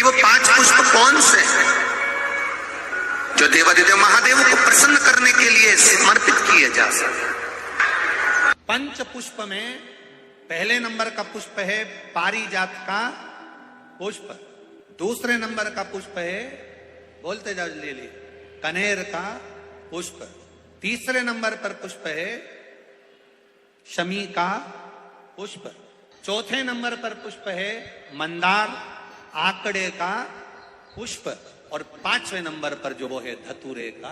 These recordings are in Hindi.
वो 5 पुष्प कौन से हैं जो देवादिदेव महादेव को प्रसन्न करने के लिए समर्पित किए जा सकते? पंच पुष्प में पहले नंबर का पुष्प है पारिजात का पुष्प, दूसरे नंबर का पुष्प है, बोलते जाओ ले ली, कनेर का पुष्प, तीसरे नंबर पर पुष्प है शमी का पुष्प, चौथे नंबर पर पुष्प है मंदार आकड़े का पुष्प, और 5वें नंबर पर जो वो है धतूरे का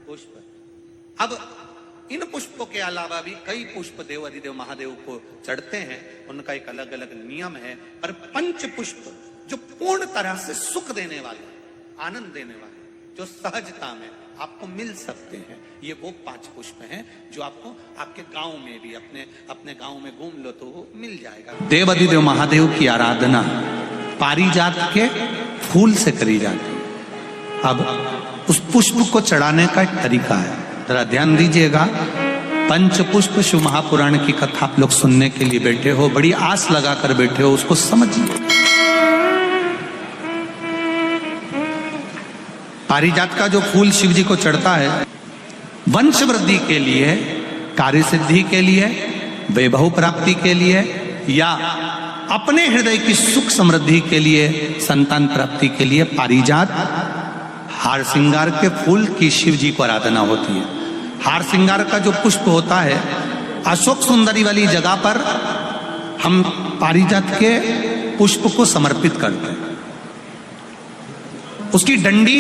पुष्प। अब इन पुष्पों के अलावा भी कई पुष्प देवादिदेव महादेव को चढ़ते हैं, उनका एक अलग अलग नियम है। पर पंच पुष्प जो पूर्ण तरह से सुख देने वाले, आनंद देने वाले, जो सहजता में आपको मिल सकते हैं, ये वो 5 पुष्प हैं जो आपको आपके गांव में भी अपने गांव में घूम लो तो वो मिल जाएगा। देवादिदेव महादेव की आराधना पारिजात के फूल से करी जाती है। अब उस पुष्प को चढ़ाने का एक तरीका है, जरा ध्यान दीजिएगा। पंच पुष्प शिव महापुराण की कथा आप लोग सुनने के लिए बैठे हो, बड़ी आस लगाकर बैठे हो, उसको समझिए। पारिजात का जो फूल शिव जी को चढ़ता है वंश वृद्धि के लिए, कार्य सिद्धि के लिए, वैभव प्राप्ति के लिए, या अपने हृदय की सुख समृद्धि के लिए, संतान प्राप्ति के लिए पारिजात हार श्रृंगार के फूल की शिव जी को आराधना होती है। हार श्रृंगार का जो पुष्प होता है, अशोक सुंदरी वाली जगह पर हम पारिजात के पुष्प को समर्पित करते हैं। उसकी डंडी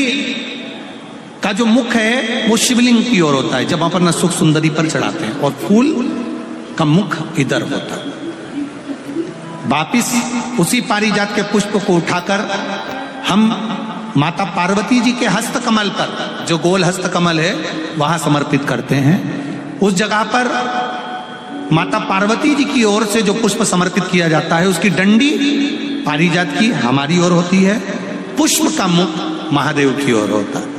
का जो मुख है वो शिवलिंग की ओर होता है जब अपन अशोक सुंदरी पर चढ़ाते हैं, और फूल का मुख इधर होता है। वापिस उसी पारिजात के पुष्प को उठाकर हम माता पार्वती जी के हस्त कमल पर, जो गोल हस्त कमल है, वहां समर्पित करते हैं। उस जगह पर माता पार्वती जी की ओर से जो पुष्प समर्पित किया जाता है, उसकी डंडी पारिजात की हमारी ओर होती है, पुष्प का मुख महादेव की ओर होता है।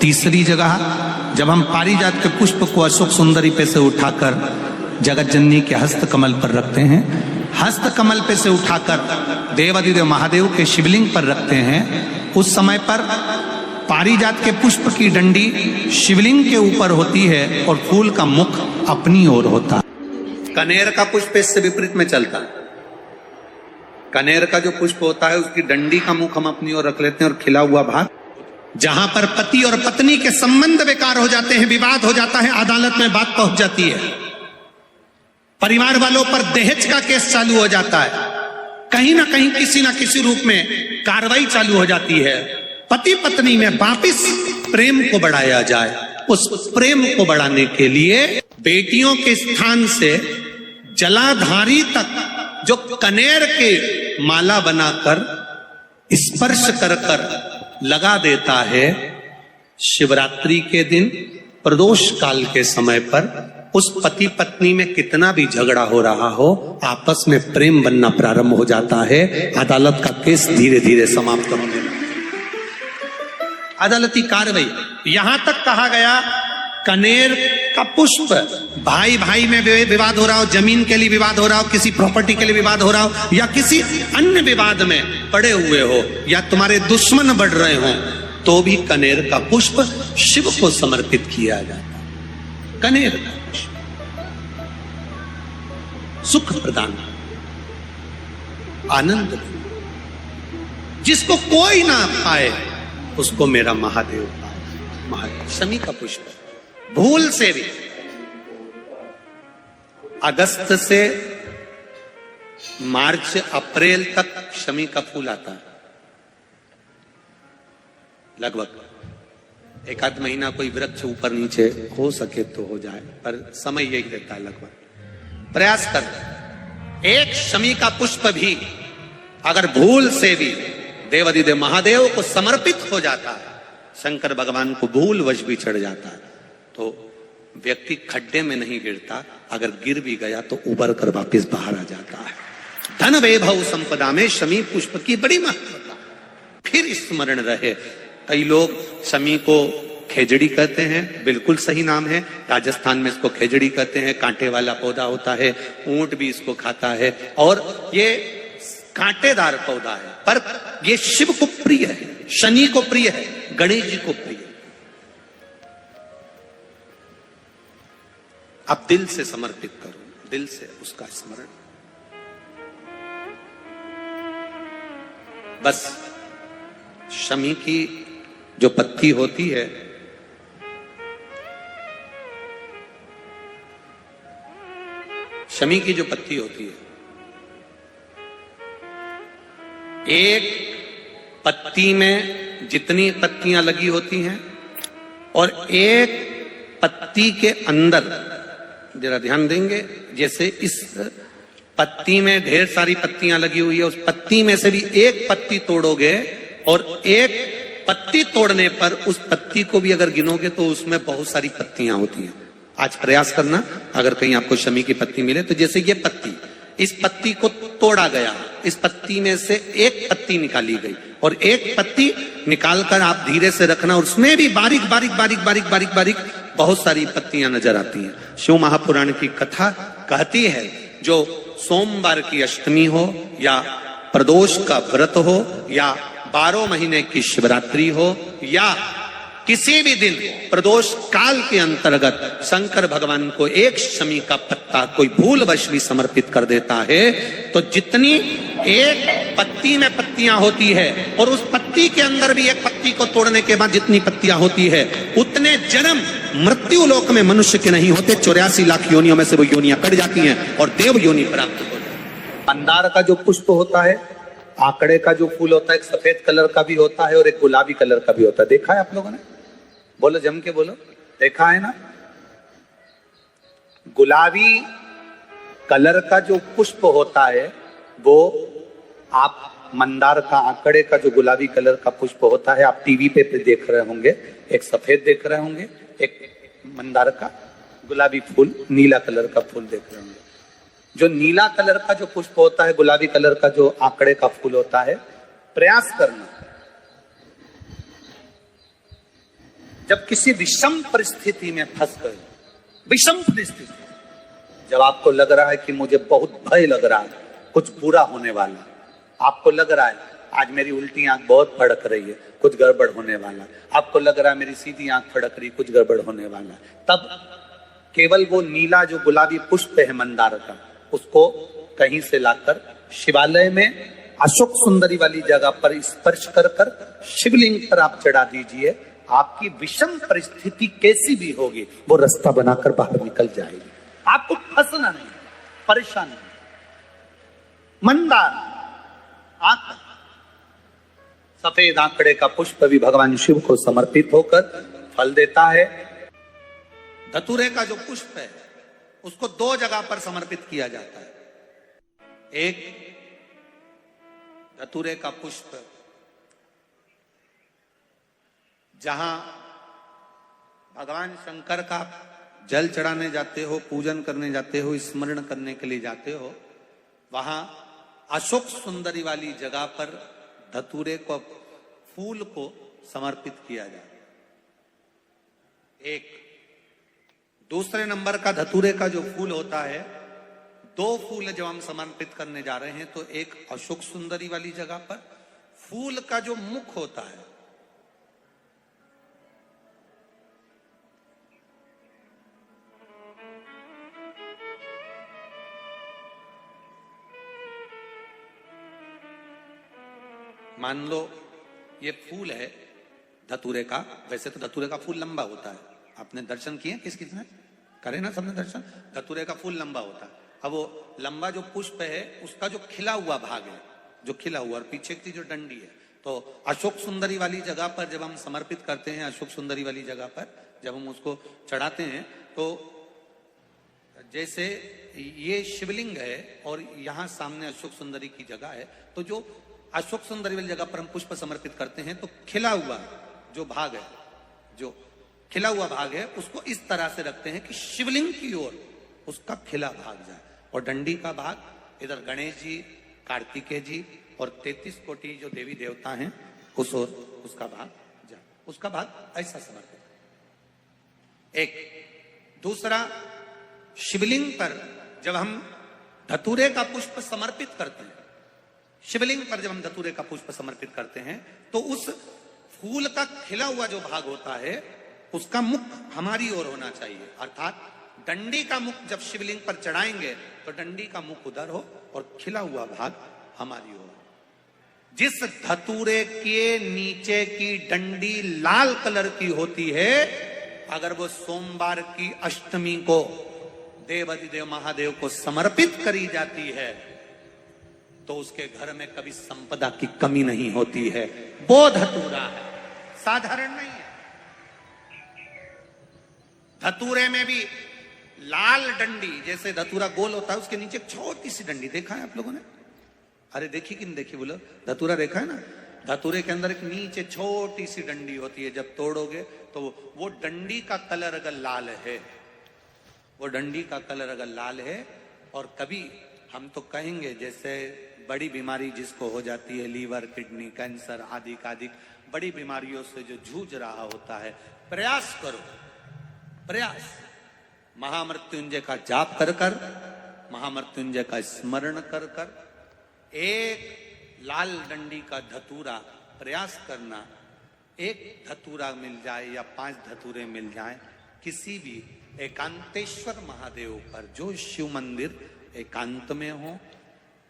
तीसरी जगह जब हम पारिजात के पुष्प को अशोक सुंदरी पे से उठाकर जगत जननी के हस्त कमल पर रखते हैं, हस्त कमल पे से उठाकर देवादिदेव महादेव के शिवलिंग पर रखते हैं, उस समय पर पारिजात के पुष्प की डंडी शिवलिंग के ऊपर होती है और फूल का मुख अपनी ओर होता है। कनेर का पुष्प इससे विपरीत में चलता है। कनेर का जो पुष्प होता है उसकी डंडी का मुख हम अपनी ओर रख लेते हैं और खिला हुआ भाग, जहां पर पति और पत्नी के संबंध बेकार हो जाते हैं, विवाद हो जाता है, अदालत में बात पहुंच जाती है, परिवार वालों पर दहेज का केस चालू हो जाता है, कहीं ना कहीं किसी ना किसी रूप में कार्रवाई चालू हो जाती है, पति पत्नी में वापिस प्रेम को बढ़ाया जाए। उस प्रेम को बढ़ाने के लिए बेटियों के स्थान से जलाधारी तक जो कनेर के माला बनाकर स्पर्श कर कर लगा देता है, शिवरात्रि के दिन प्रदोष काल के समय पर उस पति पत्नी में कितना भी झगड़ा हो रहा हो, आपस में प्रेम बनना प्रारंभ हो जाता है। अदालत का केस धीरे धीरे समाप्त होने लगता है। अदालती कार्रवाई, यहां तक कहा गया कनेर का पुष्प, भाई भाई में विवाद हो रहा हो, जमीन के लिए विवाद हो रहा हो, किसी प्रॉपर्टी के लिए विवाद हो रहा हो, या किसी अन्य विवाद में पड़े हुए हो, या तुम्हारे दुश्मन बढ़ रहे हो, तो भी कनेर का पुष्प शिव को समर्पित किया जाता है। कनेर का पुष्प सुख प्रदान, आनंद, जिसको कोई ना पाए उसको मेरा महादेव पाए। महादेव शमी का पुष्प भूल से भी अगस्त से मार्च अप्रैल तक शमी का फूल आता है, लगभग एक आध महीना कोई वृक्ष ऊपर नीचे हो सके तो हो जाए, पर समय यही रहता है। लगभग प्रयास कर, एक शमी का पुष्प भी अगर भूल से भी देवादिदेव महादेव को समर्पित हो जाता है, शंकर भगवान को भूलवश भी चढ़ जाता है, तो व्यक्ति खड्डे में नहीं गिरता, अगर गिर भी गया तो उबर कर वापस बाहर आ जाता है। धन वैभव संपदा में शमी पुष्प की बड़ी महत्वता फिर स्मरण रहे। कई लोग शमी को खेजड़ी कहते हैं, बिल्कुल सही नाम है, राजस्थान में इसको खेजड़ी कहते हैं, कांटे वाला पौधा होता है, ऊंट भी इसको खाता है, और ये कांटेदार पौधा है, पर यह शिव को प्रिय है, शनि को प्रिय है, गणेश जी को प्रिय है। आप दिल से समर्पित करो, दिल से उसका स्मरण। बस शमी की जो पत्ती होती है, शमी की जो पत्ती होती है, एक पत्ती में जितनी पत्तियां लगी होती हैं और एक पत्ती के अंदर, जरा ध्यान देंगे, जैसे इस पत्ती में ढेर सारी पत्तियां लगी हुई है, उस पत्ती में से भी एक पत्ती तोड़ोगे और एक पत्ती तोड़ने पर उस पत्ती को भी अगर गिनोगे तो उसमें बहुत सारी पत्तियां होती हैं। आज प्रयास करना, अगर कहीं आपको शमी की पत्ती मिले तो जैसे ये पत्ती, इस पत्ती को तोड़ा गया, इस पत्ती में से एक पत्ती निकाली गई और एक पत्ती निकालकर आप धीरे से रखना, और उसमें भी बारीक बारीक बारीक बारीक बारीक बारीक बहुत सारी पत्तियां नजर आती हैं। शिव महापुराण की कथा कहती है, जो सोमवार की अष्टमी हो या प्रदोष का व्रत हो या 12 महीने की शिवरात्रि हो या किसी भी दिन प्रदोष काल के अंतर्गत शंकर भगवान को एक शमी का पत्ता कोई भूलवश भी समर्पित कर देता है, तो जितनी एक पत्ती में पत्तियां होती है और उस पत्ती के अंदर भी एक पत्ती को तोड़ने के बाद जितनी पत्तियां होती है, उतने जन्म मृत्यु लोक में मनुष्य के नहीं होते। 84 लाख योनियों में से वो योनियां कट जाती हैं और देव योनि प्राप्त होती है। मंदार का जो पुष्प होता है, आंकड़े का जो फूल होता है, एक सफेद कलर का भी होता है और एक गुलाबी कलर का भी होता है। देखा है आप लोगों ने? बोलो, जम के बोलो, देखा है ना? गुलाबी कलर का जो पुष्प होता है वो, आप मंदार का, आंकड़े का जो गुलाबी कलर का पुष्प होता है, आप टीवी पे देख रहे होंगे, एक सफेद देख रहे होंगे, एक मंदार का गुलाबी फूल, नीला कलर का फूल देख रहे होंगे। जो नीला कलर का जो पुष्प होता है, गुलाबी कलर का जो आंकड़े का फूल होता है, प्रयास करना, जब किसी विषम परिस्थिति में फंस गए, विषम परिस्थिति, जब आपको लग रहा है कि मुझे बहुत भय लग रहा है, कुछ बुरा होने वाला, आपको लग रहा है आज मेरी उल्टी आंख बहुत फड़क रही है, कुछ गड़बड़ होने वाला, आपको लग रहा है मेरी सीधी आंख फड़क रही, कुछ गड़बड़ होने वाला, तब केवल वो नीला जो गुलाबी पुष्प है मंदार का, उसको कहीं से लाकर शिवालय में अशोक सुंदरी वाली जगह पर स्पर्श कर कर शिवलिंग पर आप चढ़ा दीजिए। आपकी विषम परिस्थिति कैसी भी होगी, वो रास्ता बनाकर बाहर निकल जाएगी। आपको फंसना नहीं, परेशान नहीं। मंदार आंकड़ा, सफेद आंकड़े का पुष्प भी भगवान शिव को समर्पित होकर फल देता है। धतूरे का जो पुष्प है उसको 2 जगह पर समर्पित किया जाता है। एक, धतूरे का पुष्प जहां भगवान शंकर का जल चढ़ाने जाते हो, पूजन करने जाते हो, स्मरण करने के लिए जाते हो, वहां अशोक सुंदरी वाली जगह पर धतूरे को, फूल को समर्पित किया जाता है। एक दूसरे नंबर का धतूरे का जो फूल होता है, 2 फूल जब हम समर्पित करने जा रहे हैं, तो एक अशोक सुंदरी वाली जगह पर, फूल का जो मुख होता है, मान लो ये फूल है धतूरे का, वैसे तो धतूरे का फूल लंबा होता है, आपने दर्शन किए किस किसने करे ना, सबने दर्शन। धतूरे का फूल लंबा होता है। अब वो लंबा जो पुष्प है उसका जो खिला हुआ भाग है, जो खिला हुआ, और पीछे की जो डंडी है, तो अशोक सुंदरी वाली जगह पर जब हम समर्पित करते हैं, अशोक सुंदरी वाली जगह पर जब हम उसको चढ़ाते हैं, तो जैसे ये शिवलिंग है और यहाँ सामने अशोक सुंदरी की जगह है, तो जो अशोक सुंदरी वाली जगह पर हम पुष्प समर्पित करते हैं, तो खिला हुआ जो भाग है, जो खिला हुआ भाग है, उसको इस तरह से रखते हैं कि शिवलिंग की ओर उसका खिला भाग जाए, और डंडी का भाग इधर गणेश जी, कार्तिकेय जी और 33 कोटि जो देवी देवता हैं उस ओर उसका भाग जाए, उसका भाग ऐसा समर्पित। एक दूसरा, शिवलिंग पर जब हम धतूरे का पुष्प समर्पित करते हैं, शिवलिंग पर जब हम धतूरे का पुष्प समर्पित करते हैं तो उस फूल का खिला हुआ जो भाग होता है उसका मुख हमारी ओर होना चाहिए, अर्थात डंडी का मुख जब शिवलिंग पर चढ़ाएंगे तो डंडी का मुख उधर हो और खिला हुआ भाग हमारी ओर। जिस धतूरे के नीचे की डंडी लाल कलर की होती है, अगर वो सोमवार की अष्टमी को देवाधिदेव महादेव को समर्पित करी जाती है तो उसके घर में कभी संपदा की कमी नहीं होती है। वो धतूरा है, साधारण नहीं है। धतूरे में भी लाल डंडी, जैसे धतूरा गोल होता है उसके नीचे एक छोटी सी डंडी, देखा है आप लोगों ने? अरे देखी कि नहीं देखी बोलो? धतूरा देखा है ना? धतूरे के अंदर एक नीचे छोटी सी डंडी होती है, जब तोड़ोगे तो वो डंडी का कलर अगर लाल है, वो डंडी का कलर अगर लाल है, और कभी हम तो कहेंगे जैसे बड़ी बीमारी जिसको हो जाती है, लीवर, किडनी, कैंसर आदि बड़ी बीमारियों से जो जूझ रहा होता है, प्रयास करो, प्रयास महामृत्युंजय का जाप कर कर, महामृत्युंजय का स्मरण कर कर, एक लाल डंडी का धतूरा प्रयास करना, एक धतूरा मिल जाए या 5 धतूरे मिल जाए किसी भी एकांतेश्वर महादेव पर, जो शिव मंदिर एकांत में हो,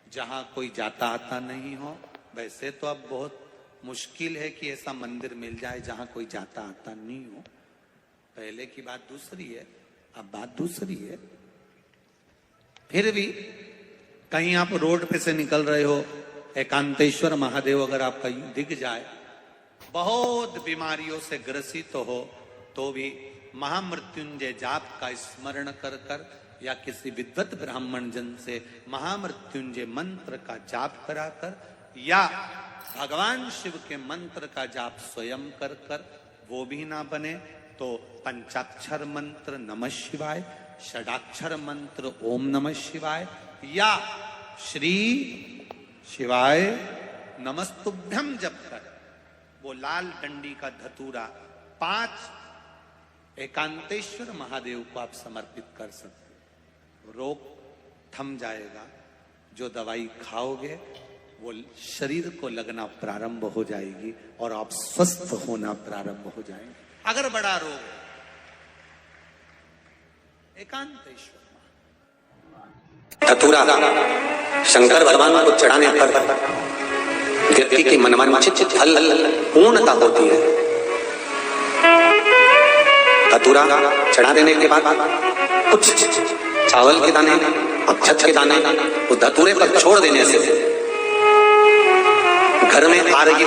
जहां कोई जाता आता नहीं हो। वैसे तो अब बहुत मुश्किल है कि ऐसा मंदिर मिल जाए जहां कोई जाता आता नहीं हो। पहले की बात दूसरी है, अब बात दूसरी है। फिर भी कहीं आप रोड पे से निकल रहे हो, एकांतेश्वर महादेव अगर आपका दिख जाए, बहुत बीमारियों से ग्रसित हो, तो भी महामृत्युंजय जाप का स्मरण कर कर या किसी विद्वत ब्राह्मण जन से महामृत्युंजय मंत्र का जाप कराकर या भगवान शिव के मंत्र का जाप स्वयं कर कर, वो भी ना बने तो पंचाक्षर मंत्र नमः शिवाय, षडाक्षर मंत्र ओम नमः शिवाय या श्री शिवाय नमस्तुभ्यम जप कर वो लाल डंडी का धतूरा 5 एकांतेश्वर महादेव को आप समर्पित कर सकते। रोग थम जाएगा, जो दवाई खाओगे वो शरीर को लगना प्रारंभ हो जाएगी और आप स्वस्थ होना प्रारंभ हो जाएंगे। अगर बड़ा रोग, एकांतेश्वर धतूरा शंकर भगवान को चढ़ाने पर व्यक्ति की मनवांछित फल पूर्णता होती है। धतूरा चढ़ा देने के बाद कुछ चावल के दाने, अक्षत के दाने उस धतूरे पर छोड़ देने से घर में आरोग्य